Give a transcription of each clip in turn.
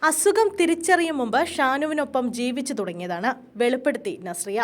അസുഖം തിരിച്ചറിയും മുമ്പ് ഷാനുവിനൊപ്പം ജീവിച്ചു തുടങ്ങിയതാണ് വെളിപ്പെടുത്തി നസ്രിയ.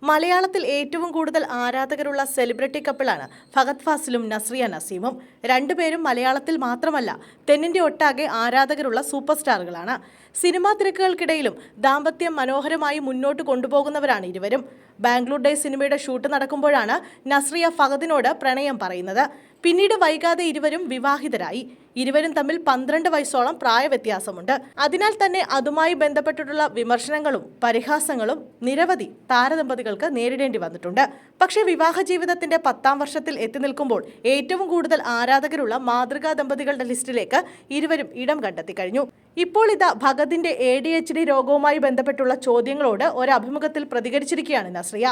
മലയാളത്തിൽ ഏറ്റവും കൂടുതൽ ആരാധകരുള്ള സെലിബ്രിറ്റി കപ്പിളാണ് ഫഹദ് ഫാസിലും നസ്രിയ നസീമും. രണ്ടുപേരും മലയാളത്തിൽ മാത്രമല്ല തെന്നിന്ത്യ ഒട്ടാകെ ആരാധകരുള്ള സൂപ്പർ സ്റ്റാറുകളാണ്. സിനിമാ തിരക്കുകൾക്കിടയിലും ദാമ്പത്യം മനോഹരമായി മുന്നോട്ട് കൊണ്ടുപോകുന്നവരാണ് ഇരുവരും. ബാംഗ്ലൂർ ഡേ സിനിമയുടെ ഷൂട്ട് നടക്കുമ്പോഴാണ് നസ്രിയ ഫഹദിനോട് പ്രണയം പറയുന്നത്. പിന്നീട് വൈകാതെ ഇരുവരും വിവാഹിതരായി. ഇരുവരും തമ്മിൽ 12 വയസ്സോളം പ്രായവ്യത്യാസമുണ്ട്. അതിനാൽ തന്നെ അതുമായി ബന്ധപ്പെട്ടിട്ടുള്ള വിമർശനങ്ങളും പരിഹാസങ്ങളും നിരവധി താരദമ്പതികൾക്ക് നേരിടേണ്ടി വന്നിട്ടുണ്ട്. പക്ഷേ വിവാഹ ജീവിതത്തിന്റെ 10ാം വർഷത്തിൽ എത്തി നിൽക്കുമ്പോൾ ഏറ്റവും കൂടുതൽ ആരാധകരുള്ള മാതൃകാ ദമ്പതികളുടെ ലിസ്റ്റിലേക്ക് ഇരുവരും ഇടം കണ്ടെത്തി കഴിഞ്ഞു. ഇപ്പോൾ ഇതാ ഭഗതിന്റെ ADHD രോഗവുമായി ബന്ധപ്പെട്ടുള്ള ചോദ്യങ്ങളോട് ഒരു അഭിമുഖത്തിൽ പ്രതികരിച്ചിരിക്കുകയാണ് നസ്രിയ.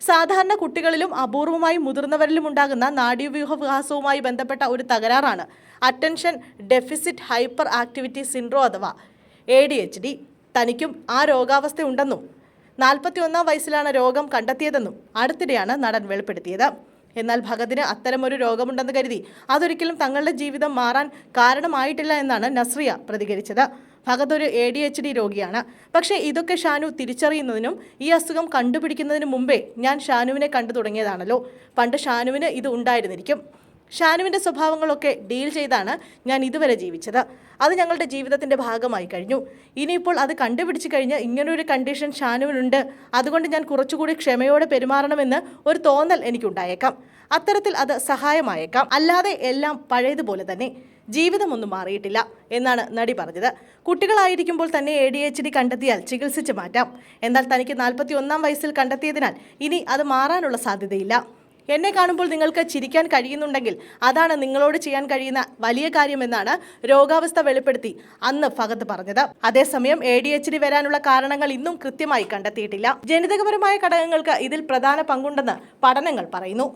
സാധാരണ കുട്ടികളിലും അപൂർവമായി മുതിർന്നവരിലും ഉണ്ടാകുന്ന നാഡീവ്യൂഹ വികാസവുമായി ബന്ധപ്പെട്ട ഒരു തകരാറാണ് attention deficit hyperactivity syndrome അഥവാ ADHD. തനിക്കും ആ രോഗാവസ്ഥ ഉണ്ടെന്നും 41ാം വയസ്സിലാണ് രോഗം കണ്ടെത്തിയതെന്നും അടുത്തിടെയാണ് നടൻ വെളിപ്പെടുത്തിയത്. എന്നാൽ ഭഗതിന് അത്തരമൊരു രോഗമുണ്ടെന്ന് കരുതി അതൊരിക്കലും തങ്ങളുടെ ജീവിതം മാറാൻ കാരണമായിട്ടില്ല എന്നാണ് നസ്രിയ പ്രതികരിച്ചത്. ഭഗത് ഒരു ADHD രോഗിയാണ്. പക്ഷേ ഇതൊക്കെ ഷാനു തിരിച്ചറിയുന്നതിനും ഈ അസുഖം കണ്ടുപിടിക്കുന്നതിന് മുമ്പേ ഞാൻ ഷാനുവിനെ കണ്ടു തുടങ്ങിയതാണല്ലോ. പണ്ട് ഷാനുവിന് ഇത് ഉണ്ടായിരുന്നിരിക്കും. ഷാനുവിൻ്റെ സ്വഭാവങ്ങളൊക്കെ ഡീൽ ചെയ്താണ് ഞാൻ ഇതുവരെ ജീവിച്ചത്. അത് ഞങ്ങളുടെ ജീവിതത്തിൻ്റെ ഭാഗമായി കഴിഞ്ഞു. ഇനിയിപ്പോൾ അത് കണ്ടുപിടിച്ച് കഴിഞ്ഞ് ഇങ്ങനൊരു കണ്ടീഷൻ ഷാനുവിനുണ്ട്, അതുകൊണ്ട് ഞാൻ കുറച്ചുകൂടി ക്ഷമയോടെ പെരുമാറണമെന്ന് ഒരു തോന്നൽ എനിക്കുണ്ടായേക്കാം. അത്തരത്തിൽ അത് സഹായമായേക്കാം. അല്ലാതെ എല്ലാം പഴയതുപോലെ തന്നെ, ജീവിതമൊന്നും മാറിയിട്ടില്ല എന്നാണ് നടി പറഞ്ഞത്. കുട്ടികളായിരിക്കുമ്പോൾ തന്നെ ADHD കണ്ടെത്തിയാൽ ചികിത്സിച്ച് മാറ്റാം. എന്നാൽ തനിക്ക് 41ാം വയസ്സിൽ കണ്ടെത്തിയതിനാൽ ഇനി അത് മാറാനുള്ള സാധ്യതയില്ല. എന്നെ കാണുമ്പോൾ നിങ്ങൾക്ക് ചിരിക്കാൻ കഴിയുന്നുണ്ടെങ്കിൽ അതാണ് നിങ്ങളോട് ചെയ്യാൻ കഴിയുന്ന വലിയ കാര്യമെന്നാണ് രോഗാവസ്ഥ വെളിപ്പെടുത്തി അന്ന് ഫഹദ് പറഞ്ഞത്. അതേസമയം ADHD വരാനുള്ള കാരണങ്ങൾ ഇന്നും കൃത്യമായി കണ്ടെത്തിയിട്ടില്ല. ജനിതകപരമായ ഘടകങ്ങൾക്ക് ഇതിൽ പ്രധാന പങ്കുണ്ടെന്ന് പഠനങ്ങൾ പറയുന്നു.